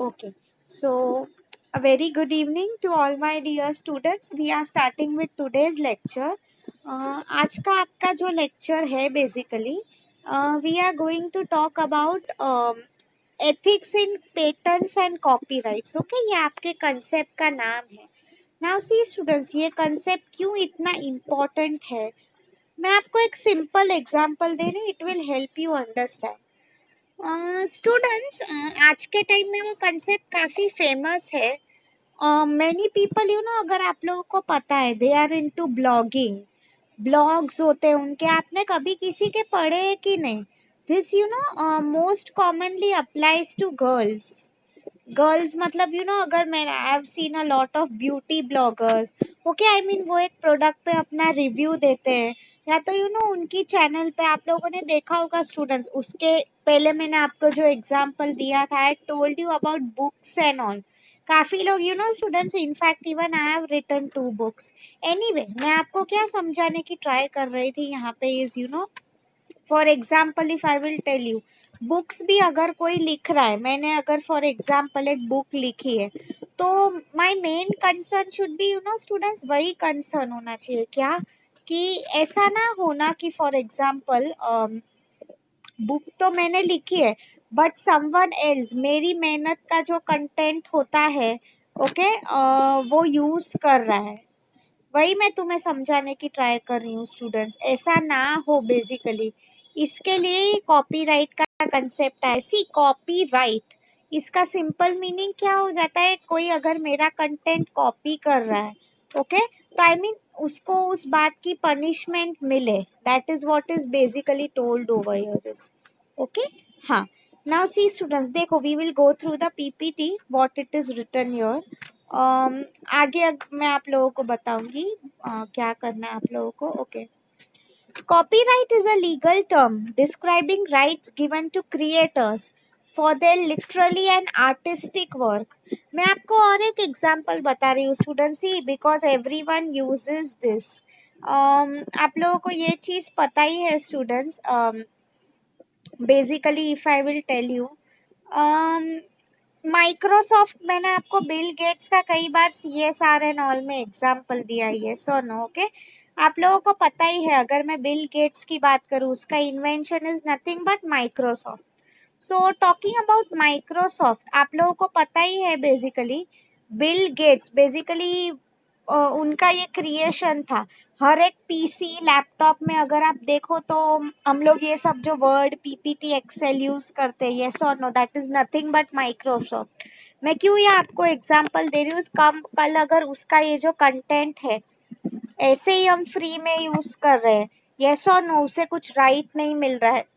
Okay. So, a very good evening to all my dear students. We are starting with today's lecture. आज का आपका जो lecture है basically, we are going to talk about ethics in patents and copyrights. Okay, ये आपके concept का नाम है. Now see students, ये concept क्यों इतना important है? मैं आपको एक simple example दे रही हूँ. It will help you understand. Students आज के टाइम में वो कंसेप्ट काफी फेमस है. मेनी पीपल अगर आप लोगों को पता है they are into blogging. Blogs होते हैं उनके, आपने कभी किसी के पढ़े है कि नहीं? This most commonly applies to girls. Girls मतलब अगर मैं I have seen a lot of beauty bloggers. Okay, I mean वो एक प्रोडक्ट पे अपना रिव्यू देते हैं, या तो उनकी चैनल पे आप लोगों ने देखा होगा स्टूडेंट्स. उसके पहले मैंने आपको जो एग्जांपल दिया था, I told you about books and all. काफी लोग students, in fact even I have written 2 books. Anyway, मैं आपको क्या समझाने की ट्राई कर रही थी यहाँ पे is for example if I will tell you, books भी अगर कोई लिख रहा है, मैंने अगर फॉर एग्जाम्पल एक बुक लिखी है, तो my main concern should be students, वही कंसर्न होना चाहिए क्या, कि ऐसा ना होना कि फॉर एग्जाम्पल बुक तो मैंने लिखी है बट समवन एल्स मेरी मेहनत का जो कंटेंट होता है, ओके, वो यूज कर रहा है. वही मैं तुम्हें समझाने की ट्राई कर रही हूँ स्टूडेंट्स, ऐसा ना हो बेसिकली. इसके लिए ही कॉपीराइट का कंसेप्ट है. सी, कॉपीराइट इसका सिंपल मीनिंग क्या हो जाता है, कोई अगर मेरा कंटेंट कॉपी कर रहा है, ओके, तो आई मीन उसको उस बात की पनिशमेंट मिले. That is what is basically told over here is. Okay, हाँ. नाउ सी स्टूडेंट्स, देखो we will go through the PPT what it is written here. आगे मैं आप लोगों को बताऊंगी क्या करना है आप लोगों को. Okay, copyright is a legal term describing rights given to creators for their literally and artistic work. मैं आपको और एक एग्जांपल बता रही हूँ स्टूडेंट्स, ही बिकॉज एवरीवन यूजेस दिस. आप लोगों को ये चीज पता ही है students. Basically if I will tell you, Microsoft, मैंने आपको बिल गेट्स का कई बार CSR एंड ऑल में एग्जांपल दिया है, यस और नो. ओके, आप लोगों को पता ही है, अगर मैं बिल गेट्स की बात करूं, उसका invention is nothing but Microsoft. So talking about Microsoft, आप लोगों को पता ही है बेसिकली बिल गेट्स बेसिकली उनका ये क्रिएशन था. हर एक पीसी लैपटॉप में अगर आप देखो तो हम लोग ये सब जो वर्ड पीपीटी एक्सेल यूज करते हैं, यस और no, that is nothing but Microsoft. मैं क्यों ये आपको एग्जांपल दे रही हूँ, कल अगर उसका ये जो कंटेंट है ऐसे ही हम फ्री में यूज कर रहे हैं, यस और नो, उसे कुछ राइट नहीं मिल रहा है,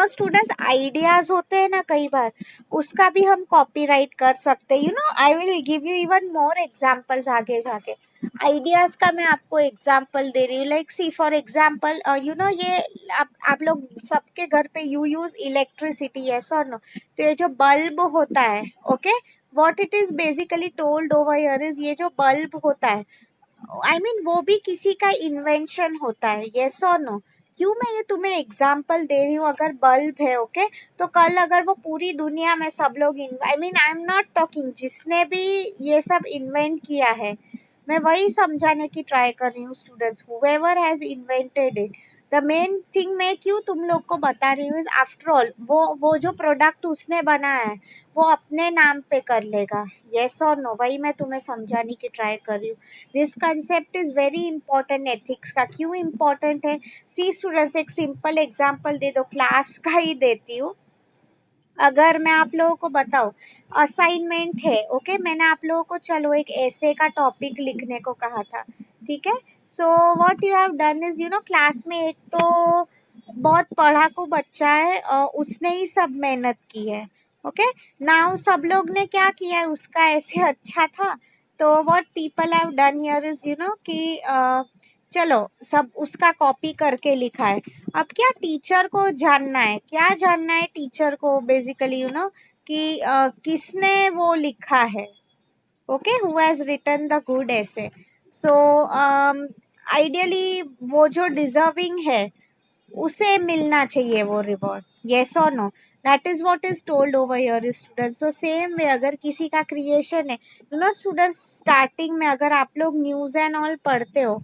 स्टूडेंट्स, आइडियाज होते हैं ना कई बार, उसका भी हम कॉपीराइट कर सकते हैं. I will give you even more examples आगे जाके. आइडियाज का मैं आपको एग्जांपल दे रही हूँ, लाइक सी फॉर एग्जांपल ये आप लोग सबके घर पे यू यूज इलेक्ट्रिसिटी, यस और नो. तो ये जो बल्ब होता है, okay, what it is basically told over here is, ये जो बल्ब होता है, आई मीन वो भी किसी का इन्वेंशन होता है, यस और नो. क्यों मैं ये तुम्हें एग्जांपल दे रही हूँ, अगर बल्ब है, ओके, तो कल अगर वो पूरी दुनिया में सब लोग, I mean I am not talking जिसने भी ये सब इन्वेंट किया है, मैं वही समझाने की ट्राई कर रही हूँ students, whoever has invented it. The main thing मैं क्यों तुम लोग को बता रही हूँ इज, आफ्टर ऑल वो जो प्रोडक्ट उसने बनाया है वो अपने नाम पे कर लेगा, यस और नो. वही मैं तुम्हें समझाने की ट्राई कर रही हूँ. This concept is very important. Ethics का क्यों इंपॉर्टेंट है, सी स्टूडेंट्स, एक सिंपल एग्जांपल दे दो, क्लास का ही देती हूँ. अगर मैं आप लोगों को बताऊं, असाइनमेंट है, ओके, मैंने आप लोगों को चलो एक ऐसे का टॉपिक लिखने को कहा था, ठीक है. So what you have done is, class में एक तो बहुत पढ़ाकू बच्चा है, उसने ही सब मेहनत की है, ओके. नाउ सब लोग ने क्या किया है, उसका ऐसे अच्छा था, तो what people have done here is कि चलो सब उसका कॉपी करके लिखा है. अब क्या टीचर को जानना है, क्या जानना है टीचर को बेसिकली, कि किसने वो लिखा है, okay, who has written the good essay. So ideally वो जो डिजर्विंग है उसे मिलना चाहिए वो रिवॉर्ड, यस और no. That is what is told over here students. So same way अगर किसी का क्रिएशन है, यू नो स्टूडेंट्स, स्टार्टिंग में अगर आप लोग न्यूज एंड ऑल पढ़ते हो,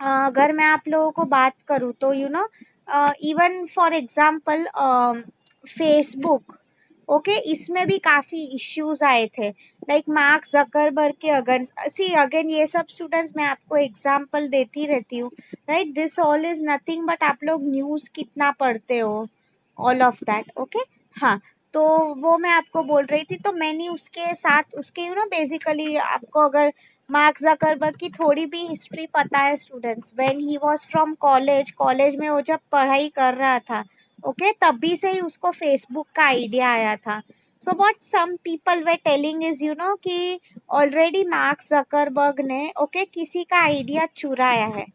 अगर मैं आप लोगों को बात करूँ तो you know even for example Facebook, okay, इसमें भी काफी इश्यूज आए थे, लाइक मार्क जकरबर्ग के अगेंस्ट. सी अगेन ये सब स्टूडेंट्स मैं आपको एग्जांपल देती रहती हूँ, right. This all is nothing but आप लोग न्यूज कितना पढ़ते हो, ऑल ऑफ दैट, ओके. हाँ, तो वो मैं आपको बोल रही थी. तो मैंने उसके साथ उसके यू नो बेसिकली आपको अगर मार्क जकरबर्ग की थोड़ी भी हिस्ट्री पता है students, when he was from college में वो जब पढ़ाई कर रहा था, ओके, तभी से ही उसको फेसबुक का आइडिया आया था. So what some people way telling is you know कि ऑलरेडी मार्क जकरबर्ग ने ओके किसी का आइडिया चुराया है.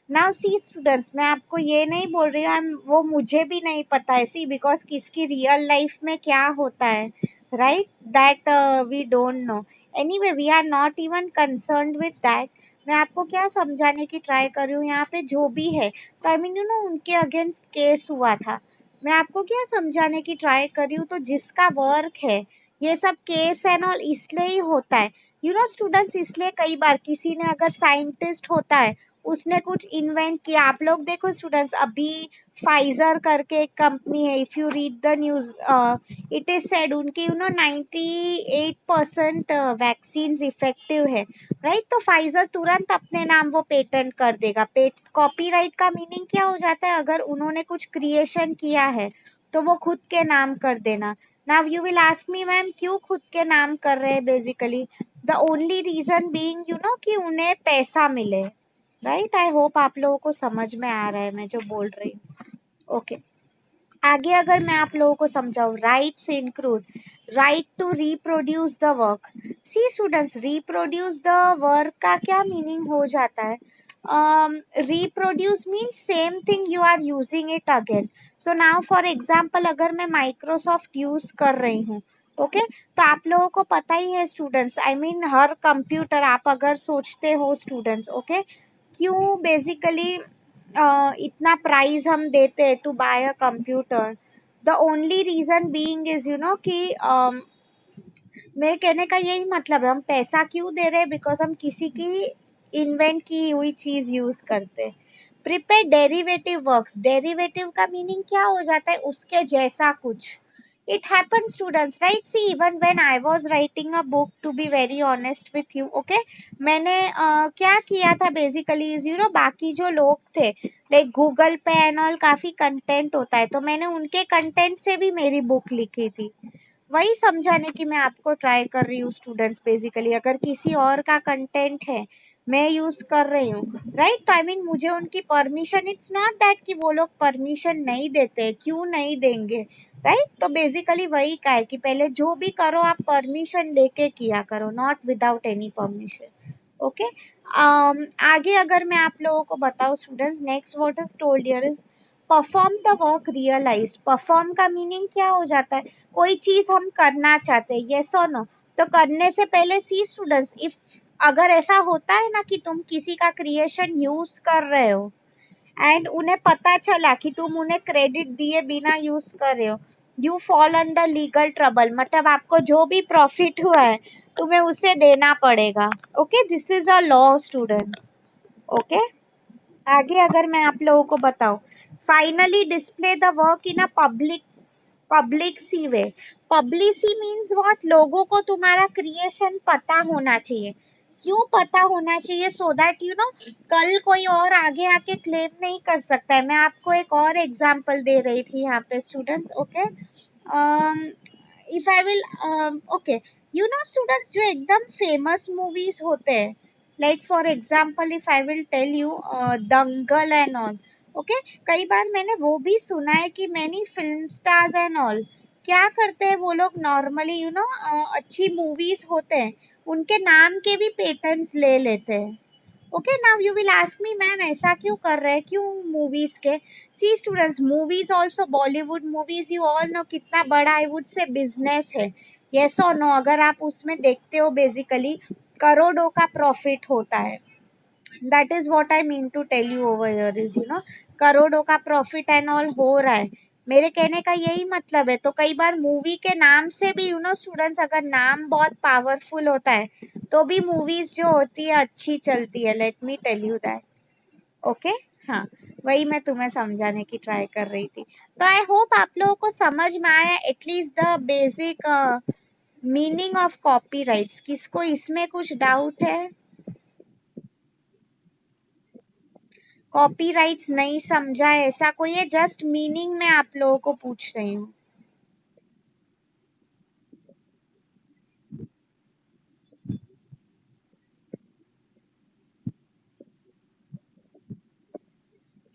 नाउ सी स्टूडेंट्स, मैं आपको ये नहीं बोल रही हूँ वो मुझे भी नहीं पता है, सी बिकॉज किसकी रियल लाइफ में क्या होता है, right, that we don't know. Anyway we are not even concerned with that. मैं आपको क्या समझाने की ट्राई कर रही हूँ यहाँ पे जो भी है, तो आई मीन यू नो उनके अगेंस्ट केस हुआ था. मैं आपको क्या समझाने की ट्राई कर रही हूँ, तो जिसका वर्क है ये सब केस एंड ऑल इसलिए ही होता है, यू नो स्टूडेंट्स. इसलिए कई बार किसी ने अगर साइंटिस्ट होता है, उसने कुछ इन्वेंट किया, आप लोग देखो स्टूडेंट्स, अभी फाइजर करके एक कंपनी है, if you read the news, it is said उनकी यू नो 98% वैक्सीन इफेक्टिव है, राइट. तो फाइजर तुरंत अपने नाम वो पेटेंट कर देगा. कॉपीराइट का मीनिंग क्या हो जाता है, अगर उन्होंने कुछ क्रिएशन किया है तो वो खुद के नाम कर देना. Now you will ask me ma'am क्यों खुद के नाम कर रहे हैं, basically the only reason being you know कि उन्हें पैसा मिले, राइट. आई होप आप लोगों को समझ में आ रहा है मैं जो बोल रही हूँ, ओके. आगे अगर मैं आप लोगों को समझाऊं, rights include right to reproduce the work. See students, reproduce the work का क्या मीनिंग हो जाता है, reproduce means same thing you are using it again. So now for example अगर मैं माइक्रोसॉफ्ट यूज कर रही हूँ, ओके, तो आप लोगों को पता ही है स्टूडेंट्स, आई मीन हर कंप्यूटर आप अगर सोचते हो स्टूडेंट्स, ओके, क्यों बेसिकली इतना प्राइस हम देते हैं to buy a computer. The only reason being is you know कि मेरे कहने का यही मतलब है, हम पैसा क्यों दे रहे हैं, बिकॉज हम किसी की इन्वेंट की हुई चीज यूज करते हैं. प्रिपेयर डेरिवेटिव वर्क्स, डेरिवेटिव का मीनिंग क्या हो जाता है, उसके जैसा कुछ. it happens students, right. See even when I was writing a book, to be very honest with you, okay, मैंने क्या किया था बेसिकली इज यू नो बाकी जो लोग थे लाइक गूगल पे एंड ऑल काफी कंटेंट होता है, तो मैंने उनके कंटेंट से भी मेरी बुक लिखी थी. वही समझाने की मैं आपको ट्राई कर रही हूँ स्टूडेंट्स, बेसिकली अगर किसी और का कंटेंट है मैं यूज कर रही हूँ, राइट, तो आई मीन मुझे उनकी परमिशन, इट्स नॉट दैट कि वो लोग परमिशन नहीं देते, क्यों नहीं देंगे, राइट. तो बेसिकली वही का है कि पहले जो भी करो आप परमिशन लेके किया करो, not without any permission, okay. आगे अगर मैं आप लोगों को बताऊं students, next what is told here is perform the work realized. Perform का मीनिंग क्या हो जाता है, कोई चीज हम करना चाहते हैं, यस और नो, तो करने से पहले सी स्टूडेंट्स, इफ अगर ऐसा होता है ना कि तुम किसी का क्रिएशन यूज कर रहे हो एंड उन्हें पता चला कि तुम उन्हें क्रेडिट दिए बिना यूज कर रहे हो, you fall under legal trouble. मतलब आपको जो भी प्रॉफिट हुआ है तुम्हें उसे देना पड़ेगा, okay. This is a law students, okay. आगे अगर मैं आप लोगों को बताऊं, finally display the work in a publicity way. Publicity means what, लोगों को तुम्हारा क्रिएशन पता होना चाहिए. क्यों पता होना चाहिए, सो दैट यू नो कल कोई और आगे आके क्लेम नहीं कर सकता है. मैं आपको एक और एग्जांपल दे रही थी यहाँ पे students, okay. If I will okay, you know students, जो एकदम फेमस मूवीज होते हैं, like for example if I will tell you Dangal and all, okay, कई बार मैंने वो भी सुना है कि many film stars and all क्या करते हैं, वो लोग नॉर्मली यू नो अच्छी मूवीज होते हैं उनके नाम के भी पेटेंट्स ले लेते हैं, okay. Now you will ask me ma'am ऐसा क्यों कर रहे हैं, क्यों मूवीज के. See students, movies also, Bollywood movies you all know कितना बड़ा आई वुड से बिजनेस है, यस और नो. अगर आप उसमें देखते हो बेसिकली करोड़ों का प्रॉफिट होता है. That is what I mean to tell you over here is you know करोड़ों का प्रॉफिट एंड ऑल हो रहा है. मेरे कहने का यही मतलब है। तो कई बार मूवी के नाम से भी स्टूडेंट्स, अगर नाम बहुत पावरफुल होता है तो भी मूवीज जो होती है अच्छी चलती है, let me tell you that. Okay. हाँ, वही मैं तुम्हें समझाने की ट्राई कर रही थी। तो आई होप आप लोगों को समझ में आया at least the basic meaning of copyrights. किसको इसमें कुछ डाउट है? कॉपीराइट्स नहीं समझा है ऐसा कोई है? जस्ट मीनिंग में आप लोगों को पूछ रही हूँ।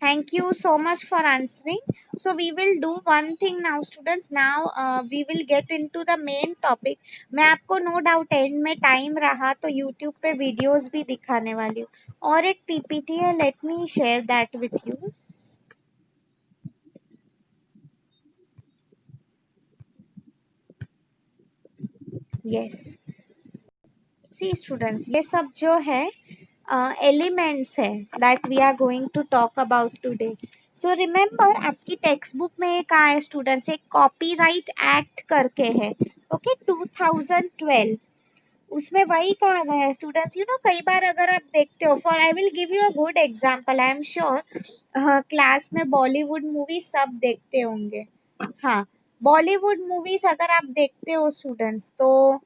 Thank you so much for answering. So we will do one thing now, students. Now we will get into the main topic. मैं आपको no doubt end में time रहा तो YouTube पे videos भी दिखाने वाली हूँ, और एक PPT है, let me share that with you. Yes. See students, ये सब जो है एलिमेंट्स है that we are going to talk about today. So remember, आपकी टेक्स्ट बुक में एक आया स्टूडेंट्स, एक कॉपीराइट एक्ट करके है, ओके, 2012। उसमें वही कहा गया है स्टूडेंट्स, कई बार अगर आप देखते हो, for I will give you a good example. I am sure class में बॉलीवुड मूवी सब देखते होंगे। हाँ, बॉलीवुड मूवीज अगर आप देखते हो स्टूडेंट्स, तो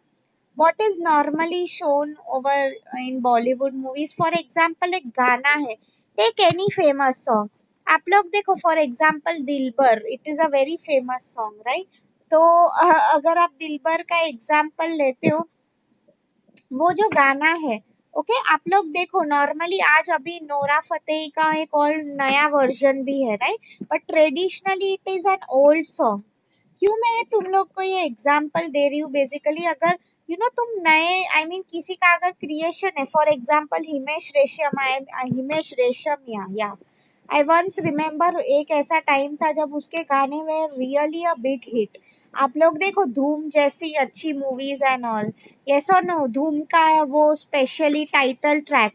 what is normally shown over in Bollywood movies? For example, एक गाना है, take any famous song, आप लोग देखो, for example Dilbar, it is a very famous song, right? तो अगर आप दिलबर का एग्जाम्पल लेते हो, वो जो गाना है, ओके, आप लोग देखो, नॉर्मली आज अभी नोरा फतेही का एक और नया वर्जन भी है, right? But traditionally it is an old song. क्यों मैं तुम लोग को ये एग्जाम्पल दे रही हूँ? बेसिकली अगर तुम नए, आई मीन किसी का अगर क्रिएशन है, फॉर एग्जाम्पल हिमेश रेशम, हिमेश रेशमिया, या आई वंस रिमेम्बर, एक ऐसा टाइम था जब उसके गाने में रियली अ बिग हिट। आप लोग देखो धूम जैसी अच्छी मूवीज एंड ऑल, यस और नो, धूम का वो स्पेशली टाइटल ट्रैक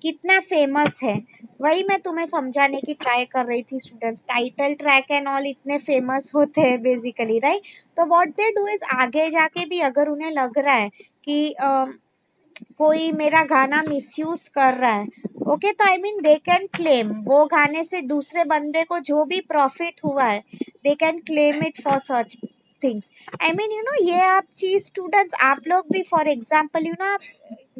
कितना फेमस है, वही मैं तुम्हें समझाने की ट्राई कर रही थी students. Title track and all इतने फेमस होते हैं बेसिकली, राइट? तो व्हाट दे डू इज, आगे जाके भी अगर उन्हें लग रहा है कि कोई मेरा गाना मिसयूज कर रहा है, ओके, तो I mean they can claim, वो गाने से दूसरे बंदे को जो भी प्रॉफिट हुआ है, they can claim it for such things. I mean ये आप चीज स्टूडेंट्स, आप लोग भी for example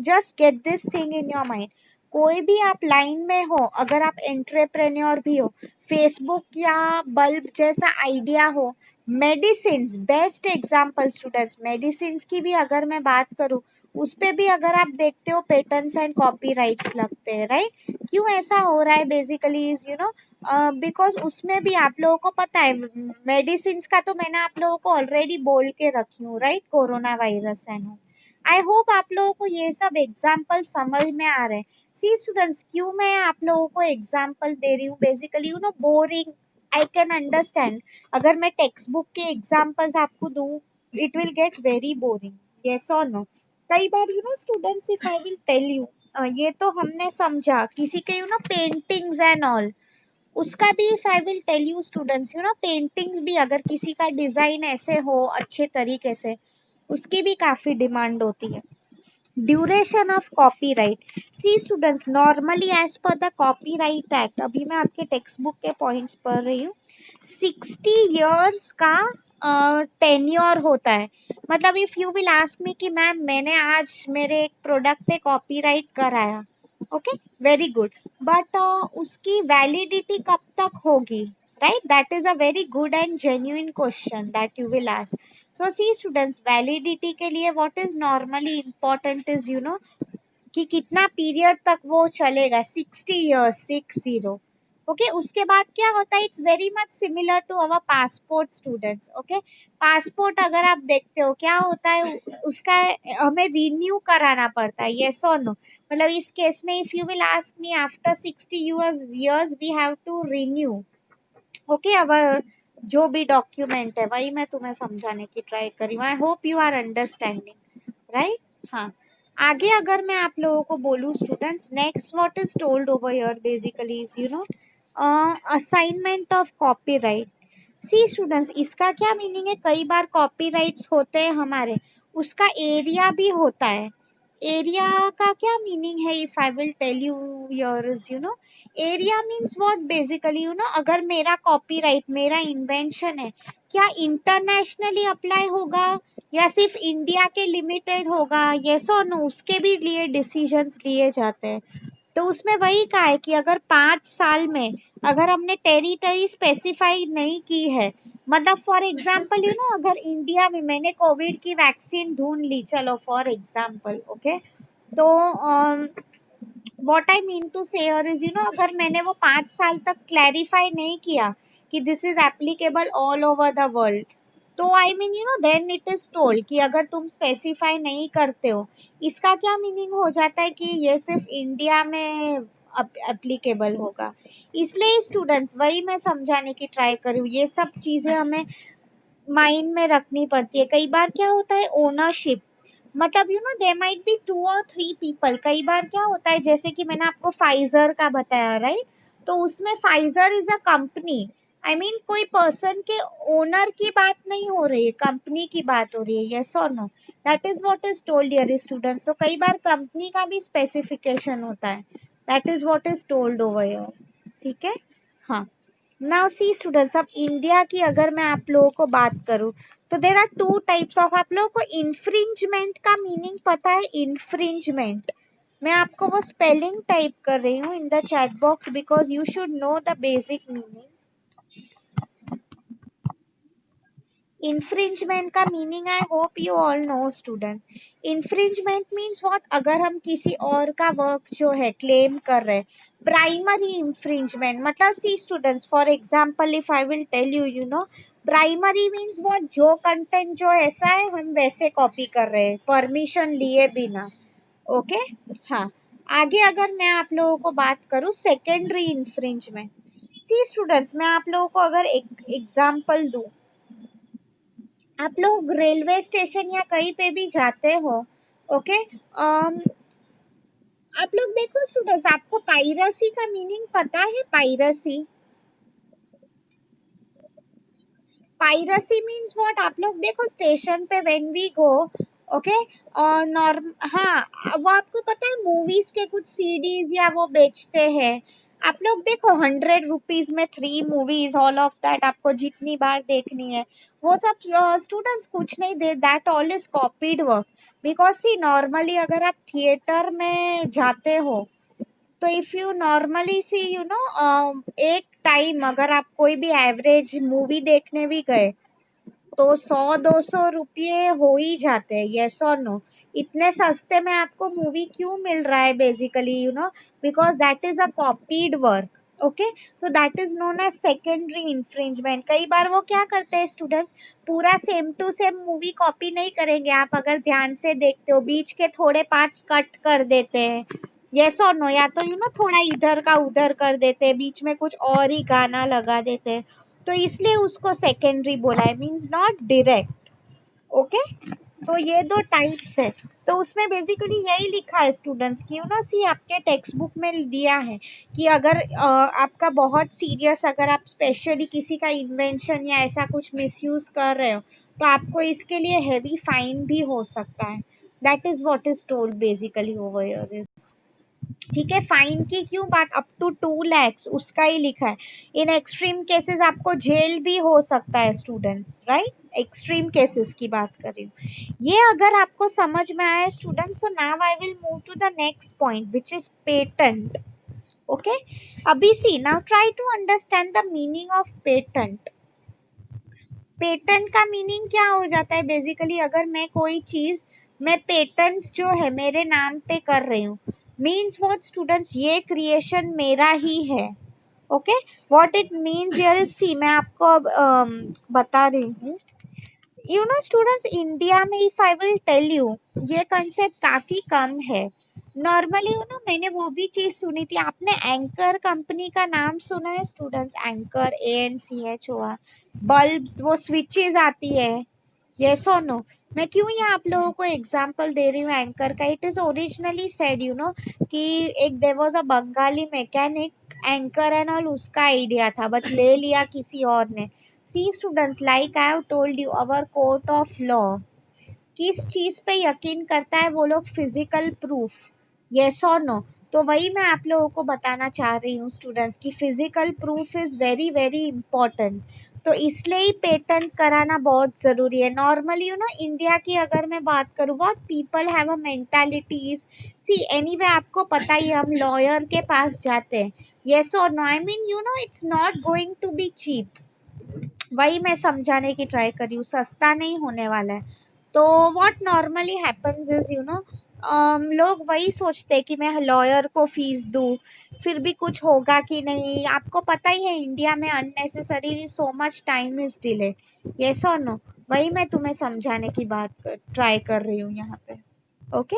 just get this thing in your mind. कोई भी आप लाइन में हो, अगर आप एंटरप्रेन्योर भी हो, फेसबुक या बल्ब जैसा आइडिया हो, medicine best example students, medicine की भी अगर मैं बात करूं, उस पे भी अगर आप देखते हो पेटेंट्स एंड कॉपीराइट्स लगते हैं, राइट? क्यों ऐसा हो रहा है? बेसिकली इज बिकॉज उसमें भी आप लोगों को पता है, मेडिसिन का तो मैंने आप लोगों को ऑलरेडी बोल के रखी हूँ, right? Corona virus and I hope आप लोगों को ये सब एग्जाम्पल समझ में आ रहे हैं। सी स्टूडेंट्स, क्यों मैं आप लोगों को एग्जाम्पल दे रही हूँ? Basically boring, I can understand. अगर मैं टेक्स्ट बुक के एग्जाम्पल्स आपको दूं, it will get very boring, yes और नो? कई बार students, if I will tell you, ये तो हमने समझा किसी के पेंटिंग्स एंड ऑल, उसका भी if I will tell you students, paintings भी अगर किसी का डिजाइन ऐसे हो अच्छे तरीके से, उसकी भी काफी डिमांड होती है। Duration of copyright, see students, normally as per the copyright act, अभी मैं आपके टेक्स्ट बुक के पॉइंट्स पढ़ रही हूँ, 60 years का टेन्योर होता है। मतलब इफ यू विल आस्क मी कि मैम मैंने आज मेरे एक प्रोडक्ट पे कॉपीराइट कराया, ओके, वेरी गुड, बट उसकी वैलिडिटी कब तक होगी, right? That is a very good and genuine question that you will ask. So see students, validity के लिए what is normally important is कि कितना पीरियड तक वो चलेगा, 60 years, 60, ओके। उसके बाद क्या होता है, it's very much similar to our passport students, okay. Passport अगर आप देखते हो, क्या होता है उसका, हमें रिन्यू कराना पड़ता है, यस और नो? मतलब इस केस में if you will ask me, after 60 years we have to renew, okay, our जो भी डॉक्यूमेंट है, वही मैं तुम्हें समझाने की ट्राई कर रही हूँ। I hope you are understanding, right? हाँ, आगे अगर मैं आप लोगों को बोलूँ students, next what is told over here basically is assignment of copyright. See students, इसका क्या मीनिंग है? कई बार कॉपीराइट्स होते हैं हमारे, उसका एरिया भी होता है। एरिया का क्या मीनिंग है? If I will tell you yours, you know, area means what basically, you know, अगर मेरा कॉपीराइट, मेरा इन्वेंशन है, क्या इंटरनेशनली अप्लाई होगा या सिर्फ इंडिया के लिमिटेड होगा? यस और नो, उसके भी लिए डिसीजंस लिए जाते हैं। तो उसमें वही कहा है कि अगर 5 साल में अगर हमने टेरिटरी स्पेसिफाई नहीं की है, मतलब फॉर एग्जाम्पल, यू नो, अगर इंडिया में मैंने कोविड की वैक्सीन ढूंढ ली, चलो फॉर एग्जाम्पल, ओके, तो व्हाट आई मीन टू से इज, यू नो, अगर मैंने वो 5 साल तक क्लैरिफाई नहीं किया कि this is applicable all over the world, तो I mean, you know, then it is told कि अगर तुम स्पेसिफाई नहीं करते हो, इसका क्या मीनिंग हो जाता है कि ये सिर्फ इंडिया में एप्लीकेबल होगा। इसलिए स्टूडेंट्स, वही मैं समझाने की ट्राई करूँ, ये सब चीजें हमें माइंड में रखनी पड़ती है। कई बार क्या होता है, ओनरशिप, मतलब you know there might be 2 और 3 पीपल। कई बार क्या होता है, जैसे कि मैंने आपको फाइजर का बताया, राइट, तो उसमें Pfizer is a company, I mean कोई पर्सन के ओनर की बात नहीं हो रही है, कंपनी की बात हो रही है। यस और no, that is what is told dear students. तो कई बार कंपनी का भी स्पेसिफिकेशन होता है, that is what is told over here. ठीक है, हाँ। नाउ सी स्टूडेंट्स, अब इंडिया की अगर मैं आप लोगों को बात करूं, तो देर आर 2 टाइप्स ऑफ। आप लोगों को इन्फ्रिंजमेंट का मीनिंग पता है? इन्फ्रिंजमेंट, मैं आपको वो स्पेलिंग टाइप कर रही हूँ in the chat box because you should know the basic meaning. Infringement का meaning I hope you all know student. Infringement means what, अगर हम किसी और का वर्क जो है क्लेम कर रहे हैं। प्राइमरी इन्फ्रिंजमेंट मतलब, see students, for example if I will tell you, you know, primary means what, जो कंटेंट जो ऐसा है हम वैसे कॉपी कर रहे हैं परमिशन लिए बिना। ओके, हाँ। आगे अगर मैं आप लोगों को बात करूं सेकेंडरी इन्फ्रिंजमेंट, सी स्टूडेंट्स, मैं आप लोगों को अगर एक एग्जांपल दूं, आप लोग रेलवे स्टेशन या कहीं पे भी जाते हो, ओके, आप लोग देखो स्टूडेंट्स, आपको पाइरेसी का मीनिंग पता है? पाइरेसी, पाइरेसी मीन्स व्हाट, आप लोग देखो स्टेशन पे व्हेन वी गो, ओके, और नॉर्म, हाँ, वो आपको पता है मूवीज के कुछ सीडीज या वो बेचते हैं। आप लोग देखो 100 रुपीज में 3 मूवीज, ऑल ऑफ दैट, आपको जितनी बार देखनी है वो सब। स्टूडेंट्स कुछ नहीं दे, that all is copied work. Because see normally अगर आप थिएटर में जाते हो, तो if you normally see, you know, एक टाइम अगर आप कोई भी एवरेज मूवी देखने भी गए, तो 100-200 रुपये हो ही जाते हैं। यस और नो, इतने सस्ते में आपको मूवी क्यों मिल रहा है basically, you know, because that is a copied work. Okay, तो that is known as secondary infringement. कई बार वो क्या करते हैं स्टूडेंट्स, पूरा same to same movie copy नहीं करेंगे, आप अगर ध्यान से देखते हो बीच के थोड़े पार्ट्स कट कर देते हैं। यस और नो, या तो यू नो थोड़ा इधर का उधर कर देते हैं, बीच में कुछ और ही गाना लगा देते हैं, तो इसलिए उसको सेकेंडरी बोला है, मीन्स नॉट डायरेक्ट। ओके, तो ये 2 टाइप्स है। तो उसमें बेसिकली यही लिखा है स्टूडेंट्स की, यू नो, सी आपके टेक्स्ट बुक में दिया है कि अगर आपका बहुत सीरियस, अगर आप स्पेशली किसी का इन्वेंशन या ऐसा कुछ मिसयूज कर रहे हो, तो आपको इसके लिए हैवी फाइन भी हो सकता है। That is what is told basically over here. ठीक है, फाइन की क्यों बात, अप टू 2 lakhs उसका ही लिखा है। इन एक्सट्रीम केसेस आपको जेल भी हो सकता है स्टूडेंट्स, राइट, एक्सट्रीम केसेस की बात कर रही हूँ। ये अगर आपको समझ में आया स्टूडेंट्स, तो now I will move to the next point which is patent. Okay, अभी see, now try to understand the meaning of patent. Patent का मीनिंग क्या हो जाता है बेसिकली, अगर मैं कोई चीज, मैं पेटेंट्स जो है मेरे नाम पे कर रही हूँ, मीन्स व्हाट स्टूडेंट्स, ये क्रिएशन मेरा ही है। Okay, what it means here is, see मैं आपको अब बता रही हूँ। यू नो स्टूडेंट्स, इंडिया में if I will tell you, ये कंसेप्ट काफी कम है। नॉर्मली यू नो, मैंने वो भी चीज सुनी थी, आपने एंकर कंपनी का नाम सुना है स्टूडेंट्स? एंकर, ANCHOR, बल्ब्स, वो स्विचेस आती है। यस और नो, मैं क्यों यहाँ आप लोगों को एग्जांपल दे रही हूँ एंकर का, it is originally said, you know, कि एक there was a Bengali mechanic, anchor and all उसका आइडिया था, बट ले लिया किसी और ने। See students, like I have told you, our court of law किस चीज पे यकीन करता है? वो लोग फिजिकल प्रूफ, यस और नो। तो वही मैं आप लोगों को बताना चाह रही हूँ स्टूडेंट्स कि physical proof is very very important. तो इसलिए ही पेटेंट कराना बहुत जरूरी है। नॉर्मली यू नो इंडिया की अगर मैं बात करूँ, what people have a mentalities, see anyway आपको पता ही है, हम लॉयर के पास जाते हैं, यस और no. I mean you know it's not going to be cheap, वही मैं समझाने की ट्राई कर रही हूँ, सस्ता नहीं होने वाला है। तो what normally happens is you no, लोग वही सोचते हैं कि मैं लॉयर को फीस दूँ, फिर भी कुछ होगा कि नहीं। आपको पता ही है इंडिया में unnecessary so much time is delay, yes और नो। वही मैं तुम्हें समझाने की बात ट्राई कर रही हूँ यहाँ पे। ओके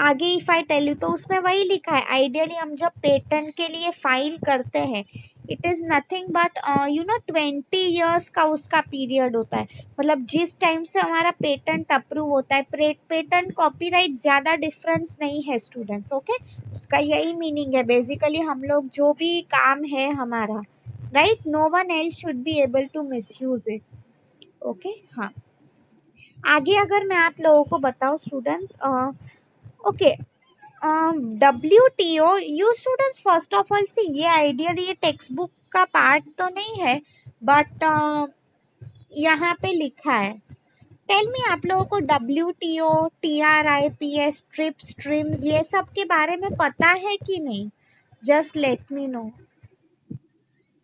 आगे इफ आई टेल यू, तो उसमें वही लिखा है, आइडियली हम जब पेटेंट के लिए फाइल करते हैं, it is nothing but you know 20 years का उसका पीरियड होता है। मतलब जिस टाइम से हमारा पेटेंट अप्रूव होता है, पेटेंट कॉपीराइट ज्यादा डिफरेंस नहीं है स्टूडेंट्स। ओके उसका यही मीनिंग है बेसिकली, हम लोग जो भी काम है हमारा, right, no one else should be able to misuse it. Okay हाँ, आगे अगर मैं आप लोगों को बताऊं students, okay WTO, you students first of all से ये आइडियल ये टेक्स्ट बुक का पार्ट तो नहीं है, बट यहाँ पे लिखा है। टेल मी, आप लोगों को WTO, TRIPS, ट्रिप्स, ट्रिम्स ये सब के बारे में पता है कि नहीं? Just let me know.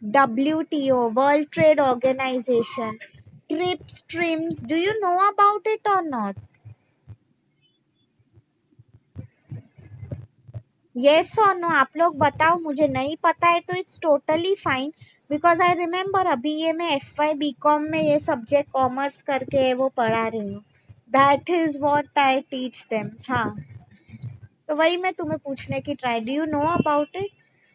WTO, world trade organization, TRIPS, TRIMS, do you know about it और नॉट? येस और नो आप लोग बताओ, मुझे नहीं पता है तो it's totally fine, because I remember अभी ये मैं FY BCom में ये सब्जेक्ट कॉमर्स करके है वो पढ़ा रही हूँ, that is what I teach them. हाँ तो वही मैं तुम्हें पूछने की try, do you know about it?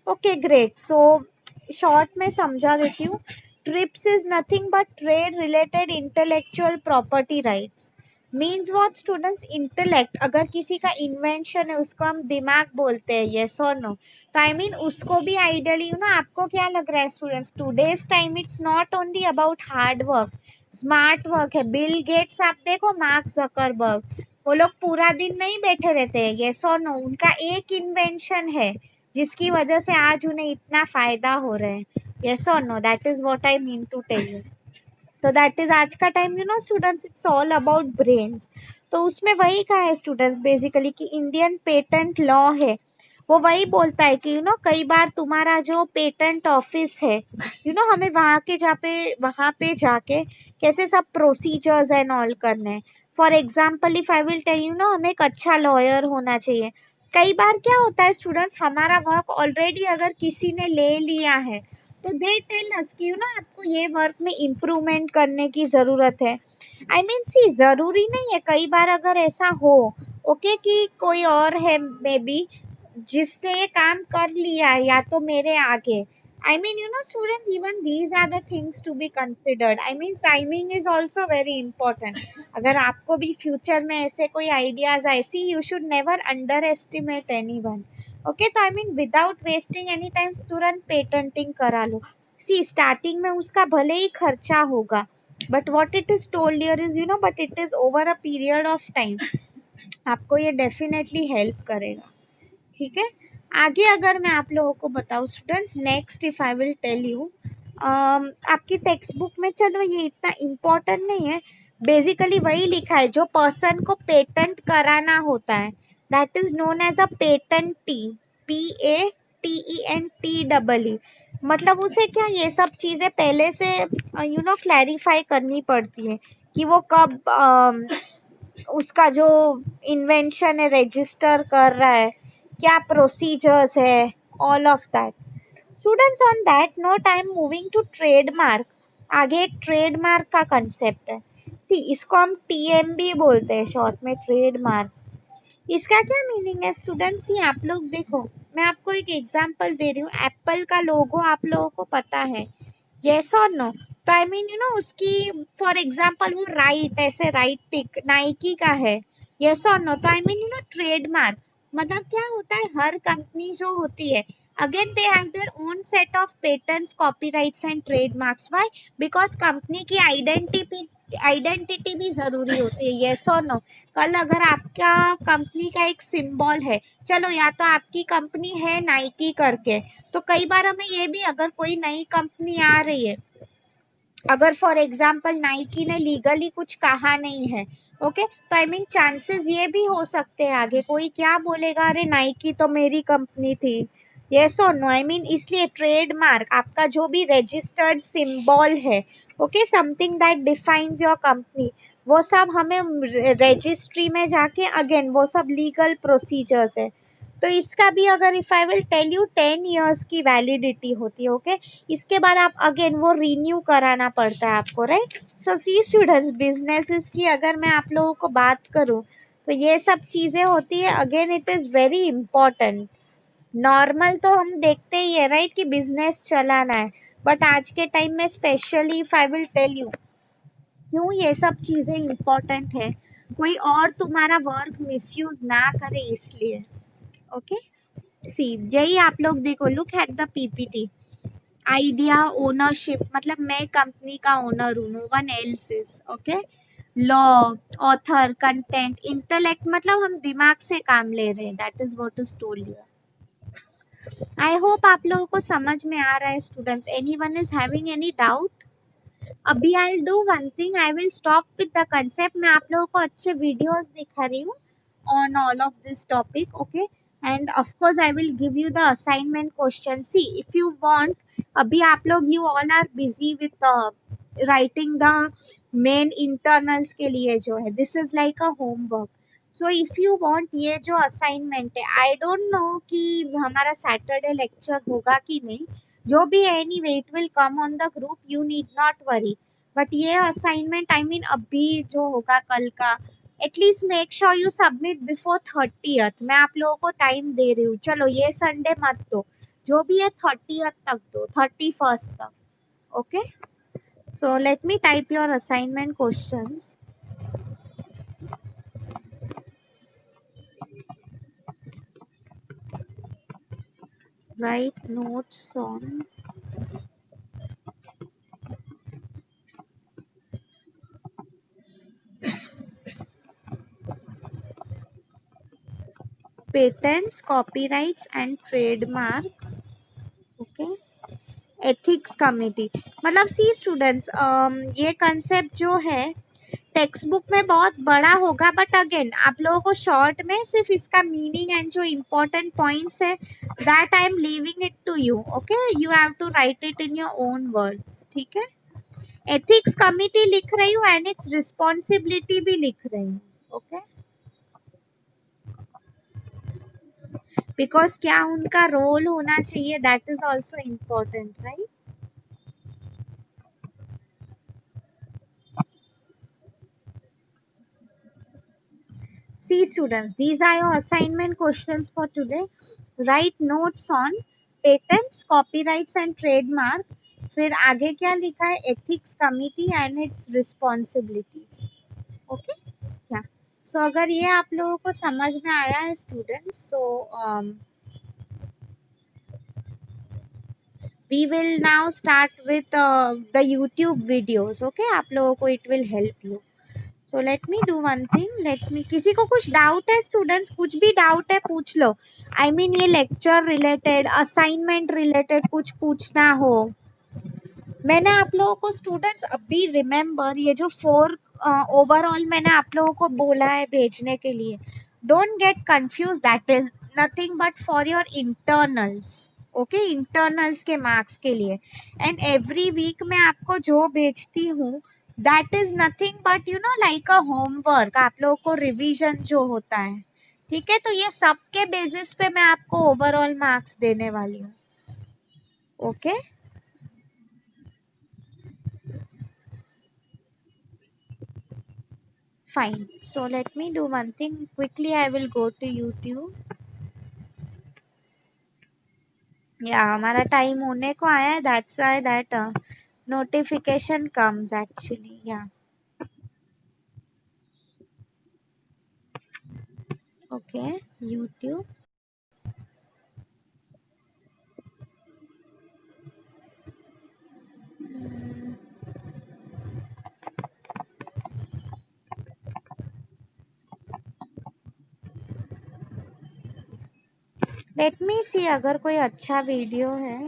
Okay great, so short में समझा देती हूँ। Trips is nothing but trade related intellectual property rights. Means what students, intellect, अगर किसी का इन्वेंशन है उसको हम दिमाग बोलते हैं, यस और नो। तो आई मीन उसको भी आइडियली यू नो, आपको क्या लग रहा है students, today's time it's not only about hard work, smart work है। बिल गेट्स आप देखो, मार्क जकरबर्ग, वो लोग पूरा दिन नहीं बैठे रहते हैं, यस और नो। उनका एक इन्वेंशन है जिसकी वजह से आज उन्हें इतना फायदा हो रहा है, यस और no, that is what I mean to tell you. तो दैट इज आज का time, you know students, it's all about brains. तो उसमें वही कहा है स्टूडेंट्स बेसिकली कि इंडियन पेटेंट लॉ है, वो वही बोलता है कि यू नो कई बार तुम्हारा जो पेटेंट ऑफिस है, यू नो हमें वहां पे जाके कैसे सब प्रोसीजर्स एंड ऑल करने हैं। For example if I will tell you know, हमें एक अच्छा लॉयर होना चाहिए। कई बार क्या होता है स्टूडेंट्स, हमारा वर्क ऑलरेडी अगर किसी ने ले लिया है, तो दे टेल अस कि यू नो आपको ये वर्क में इम्प्रूवमेंट करने की जरूरत है। आई मीन सी जरूरी नहीं है, कई बार अगर ऐसा हो ओके कि कोई और है मे बी जिसने ये काम कर लिया है या तो मेरे आगे, I mean you know students, even these are the things to be considered. I mean timing is also very important. अगर आपको भी फ्यूचर में ऐसे कोई आइडियाज आए, see you should never underestimate any one. Okay तो I mean without wasting any time तुरंत patenting करा लो। सी स्टार्टिंग में उसका भले ही खर्चा होगा, but what it is told here is you no, but it is over a period of time, आपको ये डेफिनेटली हेल्प करेगा। ठीक है, आगे अगर मैं आप लोगों को बताऊं students, next if I will tell you, आपकी टेक्स्ट बुक में, चलो ये इतना इम्पोर्टेंट नहीं है, बेसिकली वही लिखा है, जो पर्सन को पेटेंट कराना होता है that is known as a patentee, PATENT। मतलब उसे क्या ये सब चीजें पहले से यू नो क्लैरिफाई करनी पड़ती है कि वो कब उसका जो इन्वेंशन है रजिस्टर कर रहा है, क्या प्रोसीजर्स है, all of that. Students on that note I am moving to trademark. आगे एक ट्रेडमार्क का कंसेप्ट है, सी इसको हम TMB बोलते हैं शॉर्ट में, ट्रेडमार्क। इसका क्या मीनिंग है स्टूडेंट्स, ये आप लोग देखो, मैं आपको एक एग्जांपल दे रही हूँ, एप्पल का लोगो आप लोगों को पता है, यस और नो। तो आई मीन यू नो उसकी फॉर एग्जांपल वो राइट, ऐसे राइट टिक नाइकी का है, यस और नो। तो I mean you no trademark मतलब क्या होता है, हर कंपनी जो होती है, Again, they have their own set of patents, copyrights and trademarks. Why? Because company की आइडेंटिटी भी जरूरी होती है. येस और नो. कल अगर आपका कंपनी का एक सिंबल है, चलो या तो आपकी कंपनी है नाइकी करके, तो कई बार हमें ये भी, अगर कोई नई कंपनी आ रही है, अगर फॉर एग्जाम्पल नाइकी ने लीगली कुछ कहा नहीं है, ओके, तो आई मीन चांसेस ये भी हो सकते हैं आगे कोई क्या बोलेगा, अरे नाइकी तो मेरी कंपनी थी. यस और नो. आई मीन इसलिए ट्रेडमार्क, आपका जो भी रजिस्टर्ड सिंबल है, okay, something that defines your company, वो सब हमें रजिस्ट्री में जाके, अगेन वो सब लीगल प्रोसीजर्स है. तो इसका भी अगर if I will tell you 10 years की वैलिडिटी होती है, ओके. इसके बाद आप अगेन वो रिन्यू कराना पड़ता है आपको, राइट. सो सी स्टूडेंट्स, बिजनेसेस की अगर मैं आप लोगों को बात करूं, तो ये सब चीजें होती है. Again it is very important. Normal तो हम देखते ही है, राइट, कि बिजनेस चलाना है. बट आज के टाइम में specially if I will tell you क्यों ये सब चीजें इंपॉर्टेंट है, कोई और तुम्हारा वर्क मिसयूज ना करे इसलिए. ओके. सी, यही आप लोग देखो, look at the PPT. Idea, ownership, मतलब मैं कंपनी का ओनर हूँ, no one else is. Okay. Law, author, content, intellect, मतलब हम दिमाग से काम ले रहे हैं. That is what is told you. I hope आप लोगों को समझ में आ रहा है students. Anyone is having any doubt? अभी I do one thing, I will stop with the concept. मैं आप लोगों को अच्छे वीडियोस दिखा रही हूँ on all of this topic, okay. And of course I will give you the assignment question. See, if you want, abhi aap log, you all are busy with writing the main internals ke liye jo hai, this is like a homework. So if you want, ये जो assignment है, I don't know कि हमारा Saturday lecture होगा कि नहीं, जो भी है, anyway it will come on the group, you need not worry. But ये assignment, I mean अभी जो होगा कल का, at least make sure you submit before 30th. मैं आप लोगों को टाइम दे रही हूँ. चलो ये संडे मत दो, जो भी है 30th तक दो, 31st तक. Okay. So let me type your assignment questions. Right notes on patents, copyrights and trademark. Okay. Ethics committee, मतलब सी स्टूडेंट्स, ये कंसेप्ट जो है टेक्स्ट बुक में बहुत बड़ा होगा, बट अगेन आप लोगों को शॉर्ट में सिर्फ इसका मीनिंग एंड जो इम्पोर्टेंट पॉइंट्स है, that I am leaving it to you. Okay. You have to write it in your own words. ठीक है. एथिक्स कमिटी लिख रही हूँ एंड इट्स रिस्पॉन्सिबिलिटी भी लिख रही हूँ. ओके. बिकॉज क्या उनका रोल होना चाहिए, that is also important, right. See students, these are your assignment questions for today. Write notes on patents, copyrights and trademark. फिर आगे क्या लिखा है, ethics committee and its responsibilities. Okay? Yeah. So अगर ये आप लोगों को समझ में आया है students, so we will now start with the YouTube videos. Okay? आप लोगों को it will help you. So let me do one thing, let me, किसी को कुछ डाउट है स्टूडेंट्स, कुछ भी डाउट है पूछ लो. आई मीन ये लेक्चर रिलेटेड, असाइनमेंट रिलेटेड कुछ पूछना हो. मैंने आप लोगों को स्टूडेंट्स अभी रिमेम्बर, ये जो 4 ओवरऑल मैंने आप लोगों को बोला है भेजने के लिए, don't get confuse, that is nothing but for your internals. Okay. Internals के मार्क्स के लिए. एंड एवरी वीक मैं आपको जो भेजती हूँ, that is nothing but you know like a homework, आप लोगों को रिवीजन जो होता है. ठीक है. तो ये सबके बेसिस पे मैं आपको ओवरऑल मार्क्स देने वाली हूँ. Okay. Fine. So let me do one thing. Quickly, I will go to YouTube. Yeah, हमारा टाइम होने को आया है. That's why that notification comes actually. Yeah. Okay. YouTube. Let me see अगर कोई अच्छा वीडियो है।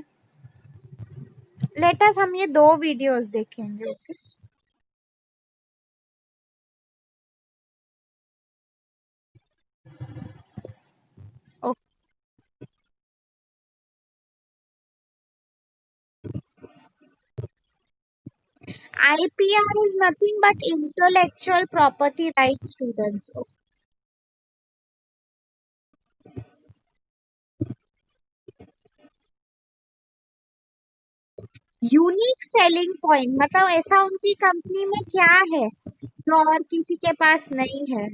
लेट अस हम ये दो वीडियोस देखेंगे। Okay. IPR is nothing but intellectual property rights, students. Unique selling point मतलब ऐसा उनकी कंपनी में क्या है जो और किसी के पास नहीं है।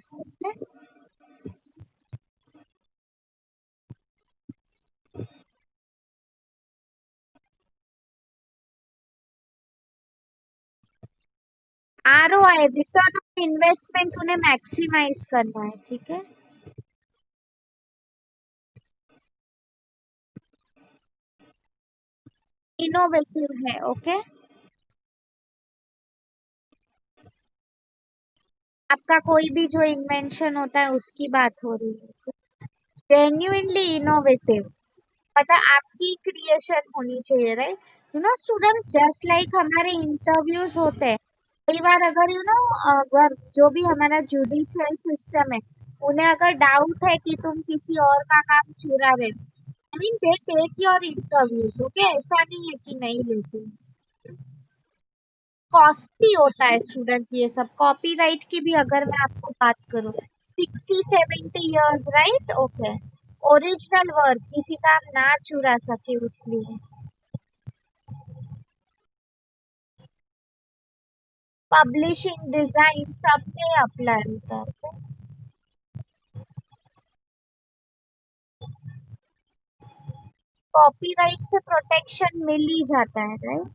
ROI रिटर्न ऑन इन्वेस्टमेंट उन्हें मैक्सिमाइज करना है, ठीक है। इनोवेटिव है, ओके। आपका कोई भी जो इन्वेंशन होता है उसकी बात हो रही है। जेन्युइनली इनोवेटिव मतलब आपकी क्रिएशन होनी चाहिए, राइट। स्टूडेंट्स जस्ट लाइक हमारे इंटरव्यूज होते हैं। कई बार अगर अगर जो भी हमारा जुडिशियल सिस्टम है उन्हें अगर डाउट है कि तुम किसी और का काम चुरा रहे, I mean they take your interviews, okay. ऐसा नहीं है कि नहीं लेते। कॉस्टली होता है स्टूडेंट्स ये सब। कॉपीराइट की भी अगर मैं आपको बात करूं, 60-70 years, right, okay. Original work किसी का हम ना चुरा सके उसलिए। पब्लिशिंग डिजाइन सब पे अप्लाई होता है। कॉपीराइट से प्रोटेक्शन मिल ही जाता है, राइट।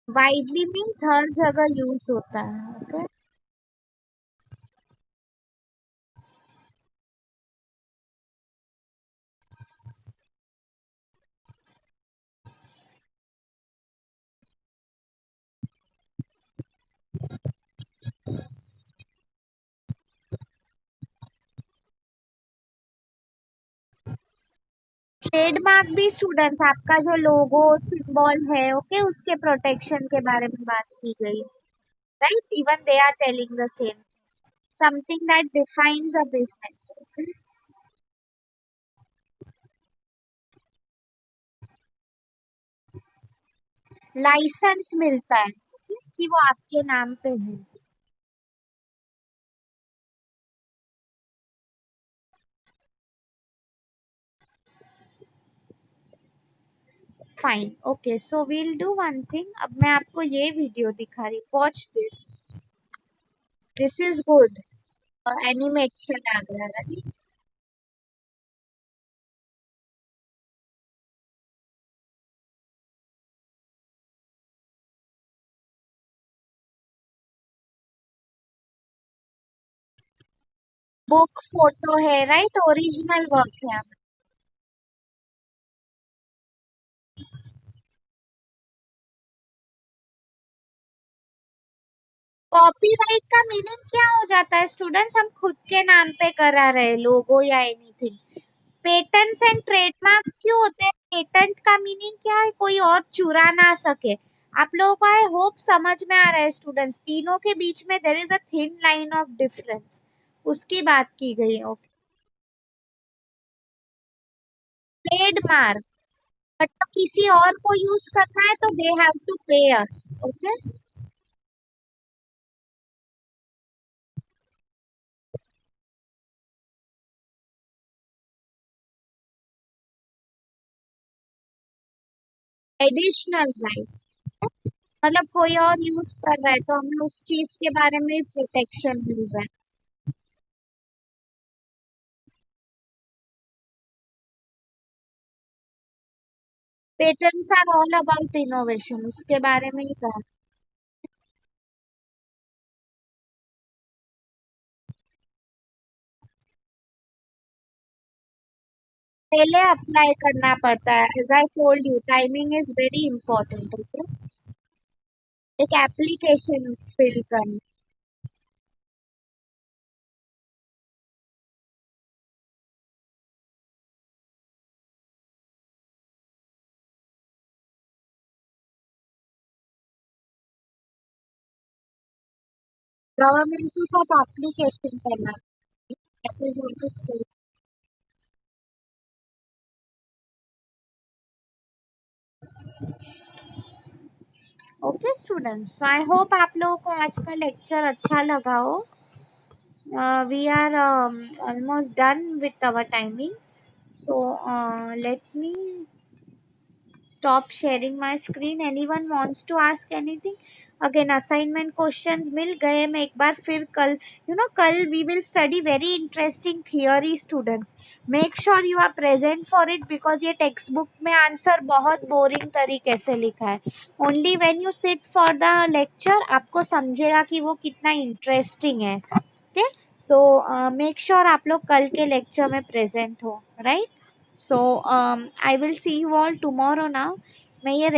वाइडली मीन्स हर जगह यूज होता है, ओके। ट्रेडमार्क भी स्टूडेंट्स आपका जो लोगो सिंबल है, ओके, उसके प्रोटेक्शन के बारे में बात की गई, right. Even they are telling the same, something that defines a business. Licence मिलता है कि वो आपके नाम पे है। Fine, okay. So we'll do one thing. अब मैं आपको ये वीडियो दिखा रही, watch this. This is good. Animation आ गया, राइट। बुक फोटो है, राइट, ओरिजिनल वर्क है। कॉपीराइट का मीनिंग क्या हो जाता है स्टूडेंट्स? हम खुद के नाम पे करा रहे लोगो या एनीथिंग। पेटेंट्स एंड ट्रेडमार्क्स क्यों होते हैं? पेटेंट का मीनिंग क्या है? कोई और चुरा ना सके। आप लोगों को आई होप समझ में आ रहा है स्टूडेंट्स, तीनों के बीच में there is a thin line of difference, उसकी बात की गई है, ओके। ट्रेडमार्क मतलब किसी और को यूज करना है तो दे हैव टू पे अस, ओके। एडिशनल राइट्स मतलब कोई और यूज कर रहा है तो हमें उस चीज के बारे में प्रोटेक्शन मिल रहा है। Patents are all about innovation, उसके बारे में ही कहा। पहले अप्लाई करना पड़ता है, as I told you timing is very important, okay. एक एप्लीकेशन फिल करना। गवर्नमेंट के साथ एप्लीकेशन करना, that is what is called. Okay students, I hope आप लोगों को आज का लेक्चर अच्छा लगा हो. We are almost done with our timing, so let me stop sharing my screen. Anyone wants to ask anything? Again assignment questions मिल गए. मैं एक बार फिर कल, कल we will study very interesting theory students. Make sure you are present for it because ये text book में answer बहुत boring तरीके से लिखा है. Only when you sit for the lecture आपको समझेगा कि वो कितना इंटरेस्टिंग है. ओके, सो मेक श्योर आप लोग कल के लेक्चर में प्रेजेंट हो, right? So I will see you all tomorrow now. मैं ये